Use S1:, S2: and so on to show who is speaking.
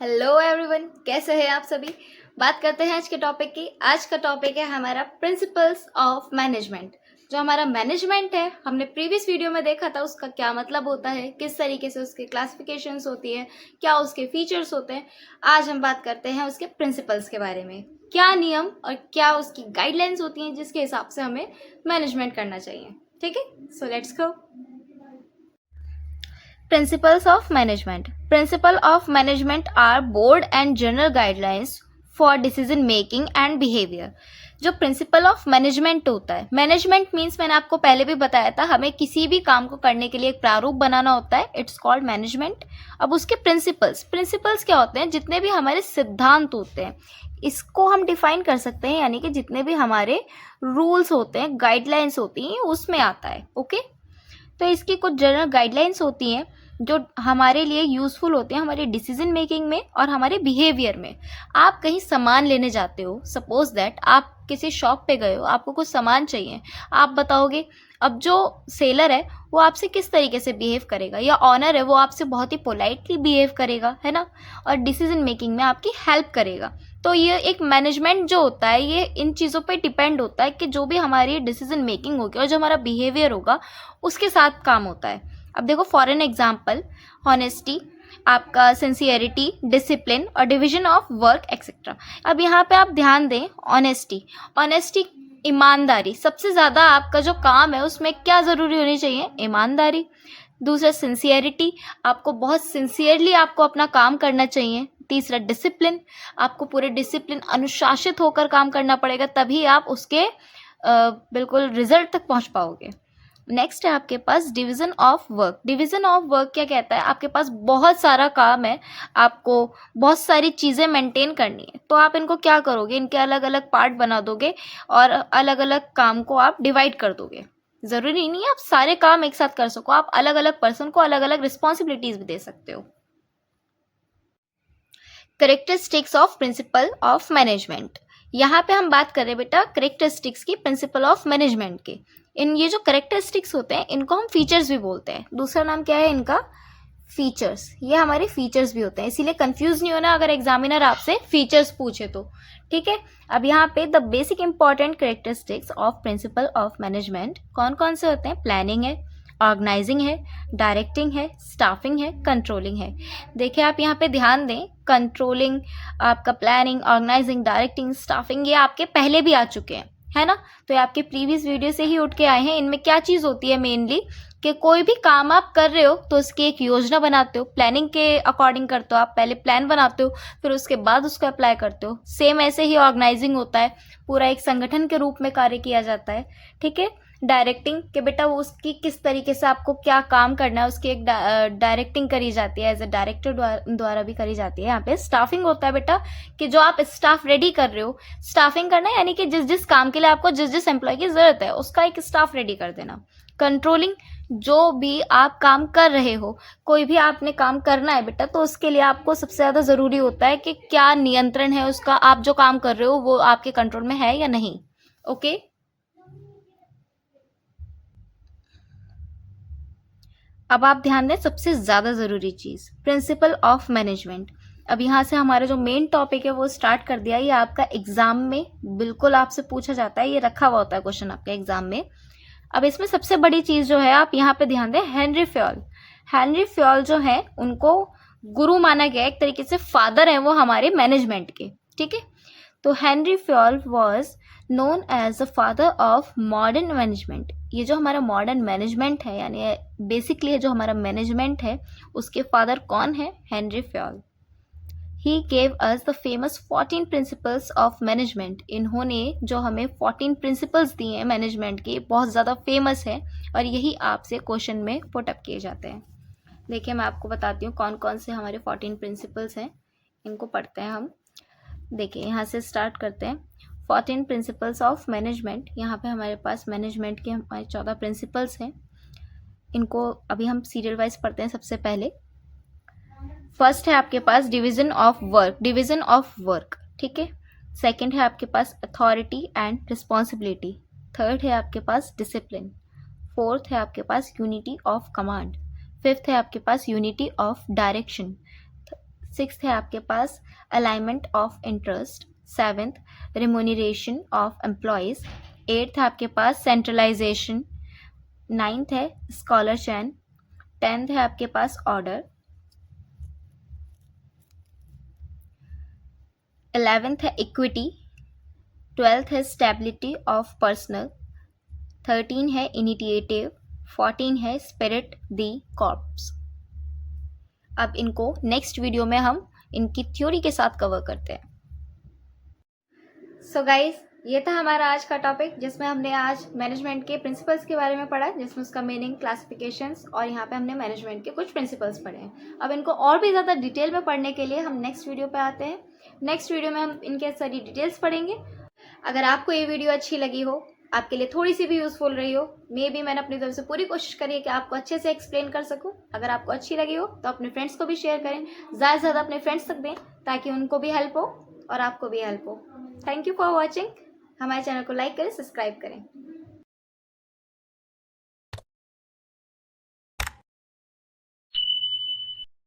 S1: Hello everyone, कैसे हैं आप सभी। बात करते हैं आज के टॉपिक की। आज का टॉपिक है हमारा प्रिंसिपल्स ऑफ मैनेजमेंट। जो हमारा मैनेजमेंट है, हमने प्रीवियस वीडियो में देखा था उसका क्या मतलब होता है, किस तरीके से उसके क्लासिफिकेशंस होती है, क्या उसके फीचर्स होते हैं। आज हम बात करते हैं उसके प्रिंसिपल्स के बारे में, क्या नियम और क्या उसकी गाइडलाइंस होती हैं जिसके हिसाब से हमें मैनेजमेंट करना चाहिए। ठीक है, so let's go. Principles of management. Principle of management are board and general guidelines for decision making and behavior. जो प्रिंसिपल ऑफ मैनेजमेंट होता है, मैनेजमेंट मीन्स मैंने आपको पहले भी बताया था, हमें किसी भी काम को करने के लिए एक प्रारूप बनाना होता है, इट्स कॉल्ड मैनेजमेंट। अब उसके प्रिंसिपल्स क्या होते हैं, जितने भी हमारे सिद्धांत होते हैं इसको हम डिफाइन कर सकते हैं, यानी कि जितने भी हमारे रूल्स होते हैं, गाइडलाइंस होती हैं, उसमें आता है। ओके, तो इसकी कुछ जनरल गाइडलाइंस होती हैं जो हमारे लिए यूज़फुल होते हैं हमारे डिसीजन मेकिंग में और हमारे बिहेवियर में। आप कहीं सामान लेने जाते हो, सपोज दैट आप किसी शॉप पे गए हो, आपको कुछ सामान चाहिए, आप बताओगे, अब जो सेलर है वो आपसे किस तरीके से बिहेव करेगा, या ऑनर है वो आपसे बहुत ही पोलाइटली बिहेव करेगा, है ना, और डिसीजन मेकिंग में आपकी हेल्प करेगा। तो ये एक मैनेजमेंट जो होता है ये इन चीज़ों पे डिपेंड होता है कि जो भी हमारी डिसीजन मेकिंग होगी और जो हमारा बिहेवियर होगा उसके साथ काम होता है। अब देखो, फॉर एन एग्जाम्पल, हॉनेस्टी, आपका सिंसियरिटी, डिसिप्लिन और डिवीजन ऑफ वर्क एक्सेट्रा। अब यहाँ पे आप ध्यान दें, ऑनेस्टी ईमानदारी, सबसे ज़्यादा आपका जो काम है उसमें क्या ज़रूरी होनी चाहिए, ईमानदारी। दूसरा सिंसियरिटी, आपको बहुत सिंसियरली आपको अपना काम करना चाहिए। तीसरा डिसिप्लिन, आपको पूरे डिसिप्लिन अनुशासित होकर काम करना पड़ेगा, तभी आप उसके बिल्कुल रिजल्ट तक पहुंच पाओगे। नेक्स्ट है आपके पास division of work. Division of work क्या कहता है, आपके पास बहुत सारा काम है, आपको बहुत सारी चीज़ें मेंटेन करनी है, तो आप इनको क्या करोगे, इनके अलग अलग पार्ट बना दोगे और अलग अलग काम को आप डिवाइड कर दोगे। ज़रूरी नहीं है आप सारे काम एक साथ कर सको, आप अलग अलग पर्सन को अलग अलग रिस्पॉन्सिबिलिटीज भी दे सकते हो। Characteristics of principle of management. यहाँ पे हम बात कर रहे हैं बेटा करेक्टरिस्टिक्स की प्रिंसिपल ऑफ मैनेजमेंट के। ये जो करेक्टरिस्टिक्स होते हैं इनको हम फीचर्स भी बोलते हैं। दूसरा नाम क्या है इनका, फीचर्स। ये हमारे फीचर्स भी होते हैं, इसीलिए कंफ्यूज नहीं होना अगर एग्जामिनर आपसे फीचर्स पूछे तो। ठीक है, अब यहाँ पे the basic important characteristics of principle of management कौन कौन से होते हैं, प्लानिंग है, ऑर्गेनाइजिंग है, डायरेक्टिंग है, स्टाफिंग है, कंट्रोलिंग है। देखिए आप यहाँ पे ध्यान दें, कंट्रोलिंग, आपका प्लानिंग, ऑर्गेनाइजिंग, डायरेक्टिंग, स्टाफिंग, ये आपके पहले भी आ चुके हैं, है ना, तो ये आपके प्रीवियस वीडियो से ही उठ के आए हैं। इनमें क्या चीज़ होती है मेनली, कि कोई भी काम आप कर रहे हो तो उसकी एक योजना बनाते हो, प्लानिंग के अकॉर्डिंग करते हो, आप पहले प्लान बनाते हो फिर उसके बाद उसको अप्लाई करते हो। सेम ऐसे ही ऑर्गेनाइजिंग होता है, पूरा एक संगठन के रूप में कार्य किया जाता है। ठीक है, डायरेक्टिंग के बेटा वो उसकी किस तरीके से आपको क्या काम करना है उसकी एक डायरेक्टिंग करी जाती है, एज ए डायरेक्टर द्वारा भी करी जाती है। यहाँ पे स्टाफिंग होता है बेटा कि जो आप स्टाफ रेडी कर रहे हो, स्टाफिंग करना है यानी कि जिस जिस काम के लिए आपको जिस जिस एम्प्लॉय की जरूरत है उसका एक स्टाफ रेडी कर देना। कंट्रोलिंग, जो भी आप काम कर रहे हो, कोई भी आपने काम करना है बेटा तो उसके लिए आपको सबसे ज़्यादा ज़रूरी होता है कि क्या नियंत्रण है उसका, आप जो काम कर रहे हो वो आपके कंट्रोल में है या नहीं। ओके, अब आप ध्यान दें, सबसे ज़्यादा ज़रूरी चीज़ प्रिंसिपल ऑफ मैनेजमेंट। अब यहाँ से हमारा जो मेन टॉपिक है वो स्टार्ट कर दिया। ये आपका एग्जाम में बिल्कुल आपसे पूछा जाता है, ये रखा हुआ होता है क्वेश्चन आपके एग्जाम में। अब इसमें सबसे बड़ी चीज़ जो है आप यहाँ पे ध्यान दें, हेनरी फ्योल। हेनरी फ्योल जो है उनको गुरु माना गया, एक तरीके से फादर हैं वो हमारे मैनेजमेंट के। ठीक है, तो Henry Fayol was known as the father of modern management. ये जो हमारा मॉडर्न मैनेजमेंट है, यानी बेसिकली जो हमारा मैनेजमेंट है उसके फादर कौन है, Henry Fayol. He gave us the famous 14 principles of management. इन्होंने जो हमें 14 प्रिंसिपल्स दिए हैं मैनेजमेंट के, बहुत ज़्यादा फेमस है और यही आपसे क्वेश्चन में पुट अप किए जाते हैं। देखिए मैं आपको बताती हूँ कौन कौन से हमारे 14 प्रिंसिपल्स हैं, इनको पढ़ते हैं हम। देखिए यहाँ से स्टार्ट करते हैं, 14 प्रिंसिपल्स ऑफ मैनेजमेंट। यहाँ पे हमारे पास मैनेजमेंट के हमारे 14 प्रिंसिपल्स हैं, इनको अभी हम सीरियल वाइज पढ़ते हैं। सबसे पहले फर्स्ट है आपके पास division of work, division of work. ठीक है, सेकंड है आपके पास अथॉरिटी एंड रिस्पॉन्सिबिलिटी। थर्ड है आपके पास डिसिप्लिन। फोर्थ है आपके पास यूनिटी ऑफ कमांड। फिफ्थ है आपके पास यूनिटी ऑफ डायरेक्शन। सिक्स्थ है आपके पास alignment of interest, seventh remuneration of employees, eighth है आपके पास सेंट्रलाइजेशन, नाइन्थ है स्कॉलर चयन, टेंथ है आपके पास ऑर्डर, 11th है इक्विटी, 12th है स्टेबिलिटी ऑफ पर्सनल, 13 है इनिशिएटिव, 14 है स्पिरिट द कॉर्प्स। अब इनको नेक्स्ट वीडियो में हम इनकी थ्योरी के साथ कवर करते हैं। सो गाइस, ये था हमारा आज का टॉपिक जिसमें हमने आज मैनेजमेंट के प्रिंसिपल्स के बारे में पढ़ा, जिसमें उसका मीनिंग, क्लासिफिकेशंस और यहाँ पे हमने मैनेजमेंट के कुछ प्रिंसिपल्स पढ़े हैं। अब इनको और भी ज़्यादा डिटेल में पढ़ने के लिए हम नेक्स्ट वीडियो पे आते हैं। नेक्स्ट वीडियो में हम इनके सारी डिटेल्स पढ़ेंगे। अगर आपको ये वीडियो अच्छी लगी हो, आपके लिए थोड़ी सी भी यूज़फुल रही हो, मे बी मैंने अपनी तरफ से पूरी कोशिश करी है कि आपको अच्छे से एक्सप्लेन कर सकूं। अगर आपको अच्छी लगी हो तो अपने फ्रेंड्स को भी शेयर करें, ज़्यादा से ज़्यादा अपने फ्रेंड्स तक दें ताकि उनको भी हेल्प हो और आपको भी हेल्प हो। Thank you for watching. हमारे चैनल को लाइक करें, सब्सक्राइब करें।